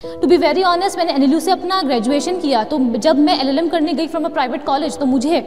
To be very honest, मैंने NLU से अपना ग्रेजुएशन किया, तो जब मैं एलएलएम करने गई फ्रॉम अ प्राइवेट कॉलेज तो मुझे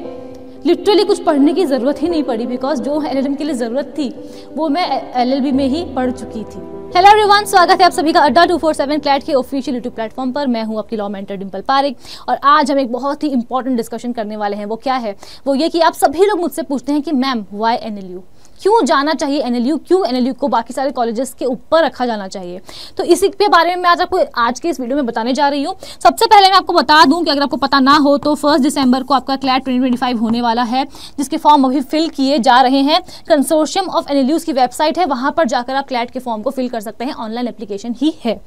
लिटरली कुछ पढ़ने की ज़रूरत ही नहीं पड़ी, बिकॉज जो एलएलएम के लिए ज़रूरत थी वो मैं एलएलबी में ही पढ़ चुकी थी। हेलो एवरीवन, स्वागत है आप सभी का अड्डा 247 क्लैट के ऑफिशियल यूट्यूब प्लेटफॉर्म पर। मैं हूं आपकी लॉ मेंटर डिंपल पारेख और आज हम एक बहुत ही इंपॉर्टेंट डिस्कशन करने वाले हैं। वो क्या है? वो ये कि आप सभी लोग मुझसे पूछते हैं कि मैम व्हाई एनएलयू, क्यों जाना चाहिए एनएलयू, क्यों एनएलयू को बाकी सारे कॉलेजेस के ऊपर रखा जाना चाहिए। तो इसी के बारे में मैं आज के इस वीडियो में बताने जा रही हूँ। सबसे पहले मैं आपको बता दूं कि अगर आपको पता ना हो तो 1 दिसंबर को आपका क्लैट 2025 होने वाला है, जिसके फॉर्म अभी फिल किए जा रहे हैं। कंसोर्शियम ऑफ एनएलयूज की वेबसाइट है, वहां पर जाकर आप क्लैट के फॉर्म को फिल कर सकते हैं। ऑनलाइन एप्लीकेशन ही है।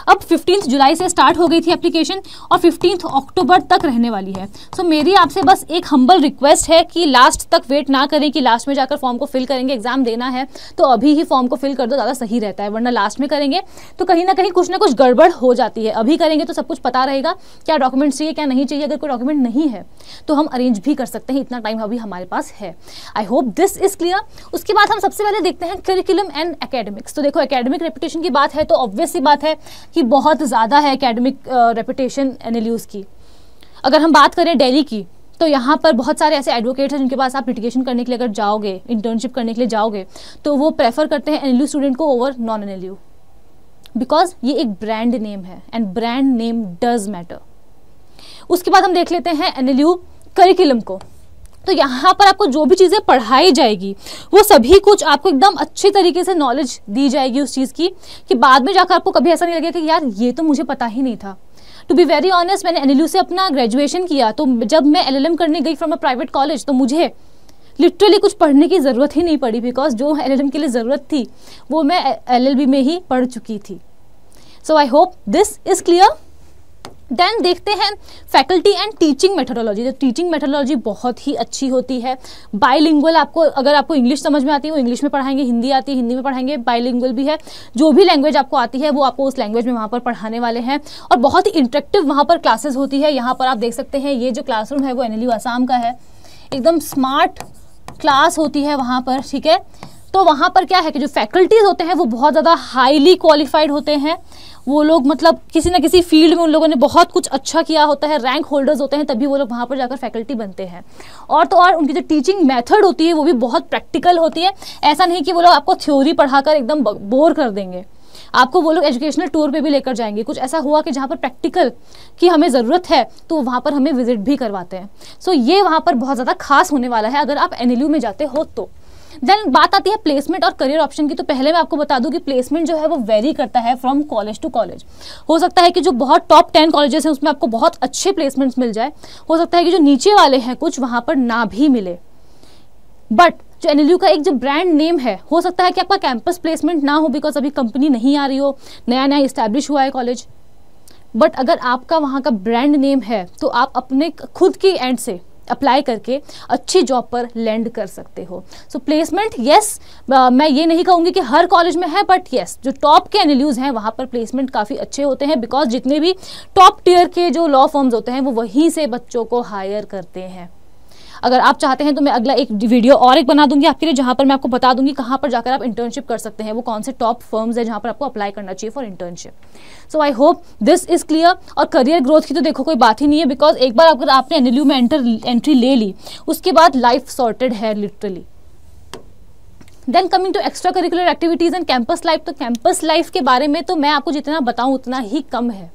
अब 15 जुलाई से स्टार्ट हो गई थी एप्लीकेशन और 15 अक्टूबर तक रहने वाली है। सो मेरी आपसे बस एक हम्बल रिक्वेस्ट है कि लास्ट तक वेट ना करें कि लास्ट में जाकर फॉर्म को फिल करेंगे। एग्जाम देना है तो अभी ही फॉर्म को फिल कर दो, ज़्यादा सही रहता है, वरना लास्ट में करेंगे तो कहीं ना कहीं कुछ ना कुछ गड़बड़ हो जाती है। अभी करेंगे तो सब कुछ पता रहेगा क्या डॉक्यूमेंट्स चाहिए क्या नहीं चाहिए। अगर कोई डॉक्यूमेंट नहीं है तो हम अरेंज भी कर सकते हैं, इतना टाइम अभी हमारे पास है। आई होप दिस इज क्लियर। उसके बाद हम सबसे पहले देखते हैं करिकुलम एंड एकेडमिक्स। तो देखो, एकेडमिक रेपुटेशन की बात है तो ऑब्वियस सी बात है कि बहुत ज़्यादा है एकेडमिक रेपुटेशन एनएलयूज की। अगर हम बात करें दिल्ली की तो यहाँ पर बहुत सारे ऐसे एडवोकेट्स हैं जिनके पास आप लिटिगेशन करने के लिए अगर जाओगे, इंटर्नशिप करने के लिए जाओगे, तो वो प्रेफर करते हैं एनएलयू स्टूडेंट को ओवर नॉन एनएलयू, बिकॉज ये एक ब्रांड नेम है and brand name does matter. उसके बाद हम देख लेते हैं एनएलयू करिकुलम को। तो यहाँ पर आपको जो भी चीज़ें पढ़ाई जाएगी वो सभी कुछ आपको एकदम अच्छे तरीके से नॉलेज दी जाएगी उस चीज़ की, कि बाद में जाकर आपको कभी ऐसा नहीं लगेगा कि यार ये तो मुझे पता ही नहीं था। टू बी वेरी ऑनेस्ट, मैंने एनएलयू से अपना ग्रेजुएशन किया, तो जब मैं एलएलएम करने गई फ्रॉम अ प्राइवेट कॉलेज तो मुझे लिटरली कुछ पढ़ने की ज़रूरत ही नहीं पड़ी, बिकॉज जो एलएलएम के लिए ज़रूरत थी वो मैं एलएलबी में ही पढ़ चुकी थी। So I hope this is clear. Then देखते हैं फैकल्टी एंड टीचिंग मेथोडोलॉजी। तो टीचिंग मेथोडोलॉजी बहुत ही अच्छी होती है। बाइलिंगुअल, आपको अगर आपको इंग्लिश समझ में आती है वो इंग्लिश में पढ़ाएंगे, हिंदी आती है हिंदी में पढ़ाएंगे, बाइलिंगुअल भी है। जो भी लैंग्वेज आपको आती है वो आपको उस लैंग्वेज में वहाँ पर पढ़ाने वाले हैं और बहुत ही इंटरेक्टिव वहाँ पर क्लासेस होती है। यहाँ पर आप देख सकते हैं ये जो क्लासरूम है वो एनएलयू आसाम का है। एकदम स्मार्ट क्लास होती है वहाँ पर, ठीक है। तो वहाँ पर क्या है कि जो फैकल्टीज होते हैं वो बहुत ज़्यादा हाईली क्वालिफाइड होते हैं। वो लोग मतलब किसी न किसी फील्ड में उन लोगों ने बहुत कुछ अच्छा किया होता है, रैंक होल्डर्स होते हैं, तभी वो लोग वहाँ पर जाकर फैकल्टी बनते हैं। और तो और उनकी जो टीचिंग मेथड होती है वो भी बहुत प्रैक्टिकल होती है। ऐसा नहीं कि वो लोग आपको थ्योरी पढ़ाकर एकदम बोर कर देंगे, आपको वो लोग एजुकेशनल टूर पे भी लेकर जाएंगे। कुछ ऐसा हुआ कि जहाँ पर प्रैक्टिकल की हमें ज़रूरत है तो वहाँ पर हमें विजिट भी करवाते हैं। सो ये वहाँ पर बहुत ज़्यादा खास होने वाला है अगर आप एनएलयू में जाते हो तो। देन बात आती है प्लेसमेंट और करियर ऑप्शन की। तो पहले मैं आपको बता दूं कि प्लेसमेंट जो है वो वेरी करता है फ्रॉम कॉलेज टू कॉलेज। हो सकता है कि जो बहुत टॉप 10 कॉलेजेस हैं उसमें आपको बहुत अच्छे प्लेसमेंट्स मिल जाए, हो सकता है कि जो नीचे वाले हैं कुछ वहाँ पर ना भी मिले। बट जो एनएलयू का एक जो ब्रांड नेम है, हो सकता है कि आपका कैंपस प्लेसमेंट ना हो बिकॉज अभी कंपनी नहीं आ रही हो, नया नया इस्टेब्लिश हुआ है कॉलेज। बट अगर आपका वहाँ का ब्रांड नेम है तो आप अपने खुद के एंड से अप्लाई करके अच्छी जॉब पर लैंड कर सकते हो। सो प्लेसमेंट यस, मैं ये नहीं कहूँगी कि हर कॉलेज में है, बट यस जो टॉप के एनएलयूज हैं वहाँ पर प्लेसमेंट काफ़ी अच्छे होते हैं, बिकॉज जितने भी टॉप टियर के जो लॉ फर्म्स होते हैं वो वहीं से बच्चों को हायर करते हैं। अगर आप चाहते हैं तो मैं अगला एक वीडियो और एक बना दूंगी आपके लिए, जहाँ पर मैं आपको बता दूंगी कहाँ पर जाकर आप इंटर्नशिप कर सकते हैं, वो कौन से टॉप फर्म्स है जहाँ पर आपको अप्लाई करना चाहिए for internship. So I hope this is clear. और करियर ग्रोथ की तो देखो कोई बात ही नहीं है, बिकॉज एक बार अगर आपने एनएलयू में एंट्री ले ली उसके बाद लाइफ सॉर्टेड है literally. Then coming to extra curricular activities and campus life. तो कैंपस लाइफ के बारे में तो मैं आपको जितना बताऊँ उतना ही कम है।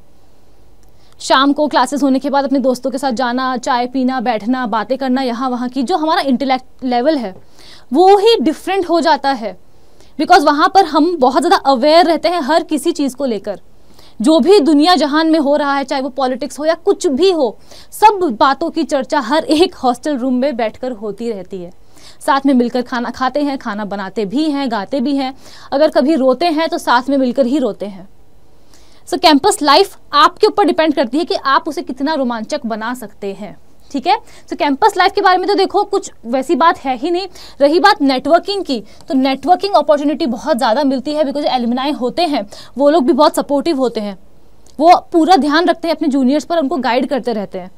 शाम को क्लासेस होने के बाद अपने दोस्तों के साथ जाना, चाय पीना, बैठना, बातें करना, यहाँ वहाँ की जो हमारा इंटेलेक्ट लेवल है वो ही डिफरेंट हो जाता है, बिकॉज वहाँ पर हम बहुत ज़्यादा अवेयर रहते हैं हर किसी चीज़ को लेकर। जो भी दुनिया जहान में हो रहा है, चाहे वो पॉलिटिक्स हो या कुछ भी हो, सब बातों की चर्चा हर एक हॉस्टल रूम में बैठकर होती रहती है। साथ में मिलकर खाना खाते हैं, खाना बनाते भी हैं, गाते भी हैं, अगर कभी रोते हैं तो साथ में मिलकर ही रोते हैं। सो कैंपस लाइफ आपके ऊपर डिपेंड करती है कि आप उसे कितना रोमांचक बना सकते हैं, ठीक है। सो कैंपस लाइफ के बारे में तो देखो कुछ वैसी बात है ही नहीं। रही बात नेटवर्किंग की, तो नेटवर्किंग अपॉर्चुनिटी बहुत ज़्यादा मिलती है, बिकॉज एलुमनाई होते हैं वो लोग भी बहुत सपोर्टिव होते हैं, वो पूरा ध्यान रखते हैं अपने जूनियर्स पर, उनको गाइड करते रहते हैं।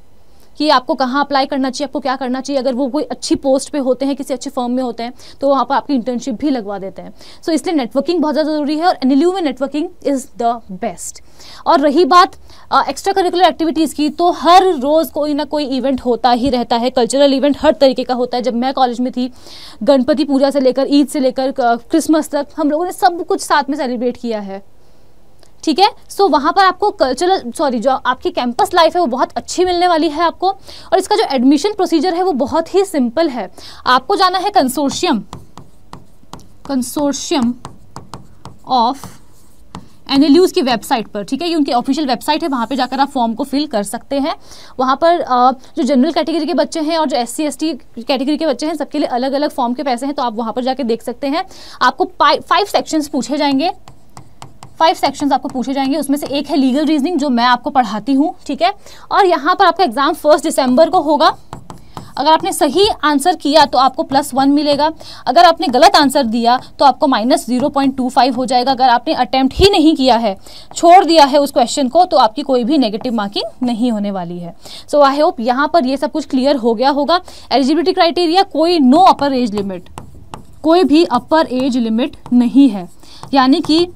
कि आपको कहाँ अप्लाई करना चाहिए, आपको क्या करना चाहिए। अगर वो कोई अच्छी पोस्ट पे होते हैं, किसी अच्छी फर्म में होते हैं, तो वहाँ पर आपकी इंटर्नशिप भी लगवा देते हैं। सो इसलिए नेटवर्किंग बहुत ज़्यादा ज़रूरी है और NLU में नेटवर्किंग इज़ द बेस्ट। और रही बात एक्स्ट्रा करिकुलर एक्टिविटीज़ की, तो हर रोज़ कोई ना कोई इवेंट होता ही रहता है। कल्चरल इवेंट हर तरीके का होता है। जब मैं कॉलेज में थी, गणपति पूजा से लेकर ईद से लेकर क्रिसमस तक हम लोगों ने सब कुछ साथ में सेलिब्रेट किया है, ठीक है। सो वहाँ पर आपको जो आपकी कैंपस लाइफ है वो बहुत अच्छी मिलने वाली है आपको। और इसका जो एडमिशन प्रोसीजर है वो बहुत ही सिंपल है। आपको जाना है कंसोर्शियम ऑफ NLUs की वेबसाइट पर, ठीक है। ये उनकी ऑफिशियल वेबसाइट है, वहाँ पे जाकर आप फॉर्म को फिल कर सकते हैं। वहाँ पर जो जनरल कैटेगरी के बच्चे हैं और जो SC ST कैटेगरी के बच्चे हैं, सबके लिए अलग अलग फॉर्म के पैसे हैं, तो आप वहाँ पर जाके देख सकते हैं। आपको 5 सेक्शंस पूछे जाएंगे, 5 सेक्शंस आपको पूछे जाएंगे। उसमें से एक है लीगल रीजनिंग, जो मैं आपको पढ़ाती हूँ, ठीक है। और यहाँ पर आपका एग्जाम 1 दिसंबर को होगा। अगर आपने सही आंसर किया तो आपको +1 मिलेगा। अगर आपने गलत आंसर दिया तो आपको -0.25 हो जाएगा। अगर आपने अटेम्प्ट ही नहीं किया है, छोड़ दिया है उस क्वेश्चन को, तो आपकी कोई भी नेगेटिव मार्किंग नहीं होने वाली है। सो आई होप यहाँ पर ये सब कुछ क्लियर हो गया होगा। एलिजिबिलिटी क्राइटेरिया, कोई नो अपर एज लिमिट, कोई भी अपर एज लिमिट नहीं है। यानी कि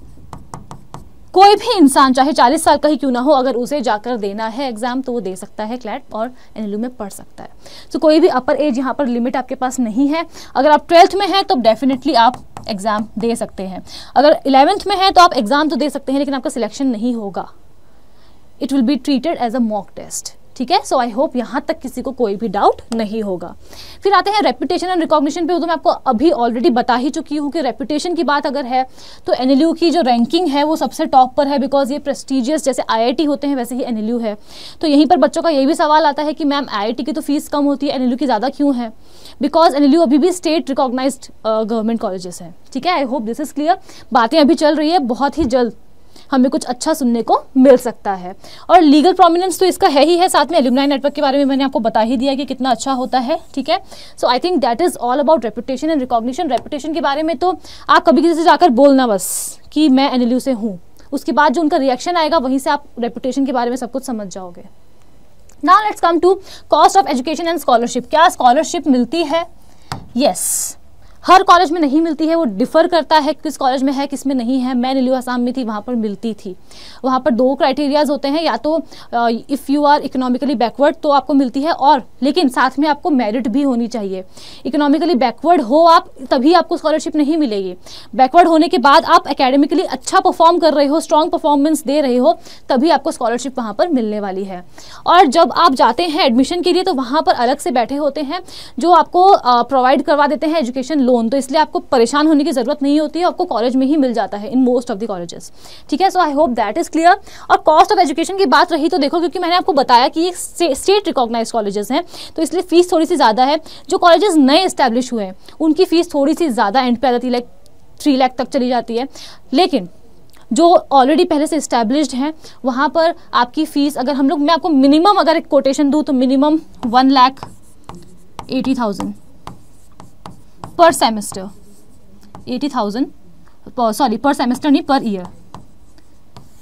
कोई भी इंसान चाहे 40 साल का ही क्यों ना हो, अगर उसे जाकर देना है एग्जाम तो वो दे सकता है क्लैट और NLU में पढ़ सकता है। तो कोई भी अपर एज यहाँ पर लिमिट आपके पास नहीं है। अगर आप 12th में हैं तो डेफिनेटली आप एग्जाम दे सकते हैं। अगर 11th में हैं तो आप एग्जाम तो दे सकते हैं, लेकिन आपका सिलेक्शन नहीं होगा। It will be treated as a mock test, ठीक है। सो आई होप यहाँ तक किसी को कोई भी डाउट नहीं होगा। फिर आते हैं रेपुटेशन एंड रिकॉग्निशन पे। तो मैं आपको अभी ऑलरेडी बता ही चुकी हूँ कि रेपुटेशन की बात अगर है तो NLU की जो रैंकिंग है वो सबसे टॉप पर है, बिकॉज ये प्रेस्टीजियस, जैसे IIT होते हैं वैसे ही NLU है। तो यहीं पर बच्चों का ये भी सवाल आता है कि मैम IIT की तो फीस कम होती है, NLU की ज़्यादा क्यों है? बिकॉज NLU अभी भी स्टेट रिकॉग्नाइज्ड गवर्नमेंट कॉलेजेस हैं, ठीक है। आई होप दिस इज़ क्लियर। बातें अभी चल रही है, बहुत ही जल्द हमें कुछ अच्छा सुनने को मिल सकता है। और लीगल प्रोमिनेंस तो इसका है ही है, साथ में एलुमनाई नेटवर्क के बारे में मैंने आपको बता ही दिया कि कितना अच्छा होता है, ठीक है। So I think that is all about reputation and recognition. Reputation के बारे में तो आप कभी किसी से जाकर बोलना बस कि मैं NLU से हूँ, उसके बाद जो उनका रिएक्शन आएगा वहीं से आप रेपुटेशन के बारे में सब कुछ समझ जाओगे। Now let's come to cost of education and scholarship. क्या स्कॉलरशिप मिलती है? यस, हर कॉलेज में नहीं मिलती है, वो डिफ़र करता है किस कॉलेज में है किस में नहीं है। मैं NLU आसाम में थी, वहाँ पर मिलती थी। वहाँ पर 2 क्राइटेरियाज होते हैं, या तो if you are economically backward तो आपको मिलती है, और लेकिन साथ में आपको मेरिट भी होनी चाहिए। इकोनॉमिकली बैकवर्ड हो आप तभी आपको स्कॉलरशिप नहीं मिलेगी। बैकवर्ड होने के बाद आप एकेडमिकली अच्छा परफॉर्म कर रहे हो, स्ट्रॉन्ग परफॉर्मेंस दे रहे हो, तभी आपको स्कॉलरशिप वहाँ पर मिलने वाली है। और जब आप जाते हैं एडमिशन के लिए तो वहाँ पर अलग से बैठे होते हैं जो आपको प्रोवाइड करवा देते हैं एजुकेशन लोन, तो इसलिए आपको परेशान होने की जरूरत नहीं होती है, आपको कॉलेज में ही मिल जाता है in most of the colleges, ठीक है। So I hope that is clear. और कॉस्ट ऑफ एजुकेशन की बात रही तो देखो, क्योंकि मैंने आपको बताया कि ये स्टेट रिकॉग्नाइज कॉलेजेस हैं, तो इसलिए फीस थोड़ी सी ज़्यादा है। जो कॉलेजेस नए इस्टेब्लिश हुए हैं उनकी फीस थोड़ी सी ज़्यादा एंड पे आ जाती है, लाइक 3 लाख तक चली जाती है। लेकिन जो ऑलरेडी पहले से इस्टेब्लिश्ड हैं वहाँ पर आपकी फ़ीस, अगर हम लोग, मैं आपको मिनिमम अगर एक कोटेशन दूँ तो मिनिमम 1,80,000 पर सेमेस्टर, 80,000 सॉरी पर सेमेस्टर नहीं, पर ईयर।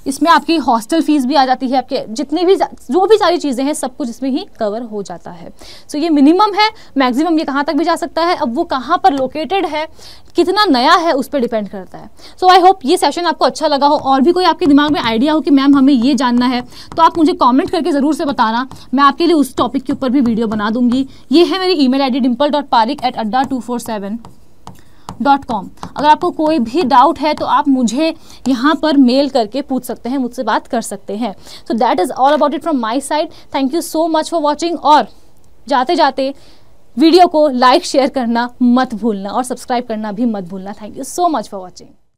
इसमें आपकी हॉस्टल फीस भी आ जाती है, आपके जितनी भी जो भी सारी चीज़ें हैं सब कुछ इसमें ही कवर हो जाता है। सो ये मिनिमम है, मैक्सिमम ये कहाँ तक भी जा सकता है। अब वो कहाँ पर लोकेटेड है, कितना नया है, उस पर डिपेंड करता है। सो आई होप ये सेशन आपको अच्छा लगा हो। और भी कोई आपके दिमाग में आइडिया हो कि मैम हमें ये जानना है, तो आप मुझे कॉमेंट करके ज़रूर से बताना, मैं आपके लिए उस टॉपिक के ऊपर भी वीडियो बना दूंगी। ये है मेरी email ID dimple.parik@adda247.com। अगर आपको कोई भी डाउट है तो आप मुझे यहाँ पर मेल करके पूछ सकते हैं, मुझसे बात कर सकते हैं। So that is all about it from my side. Thank you so much for watching. और जाते जाते वीडियो को लाइक शेयर करना मत भूलना और सब्सक्राइब करना भी मत भूलना। Thank you so much for watching.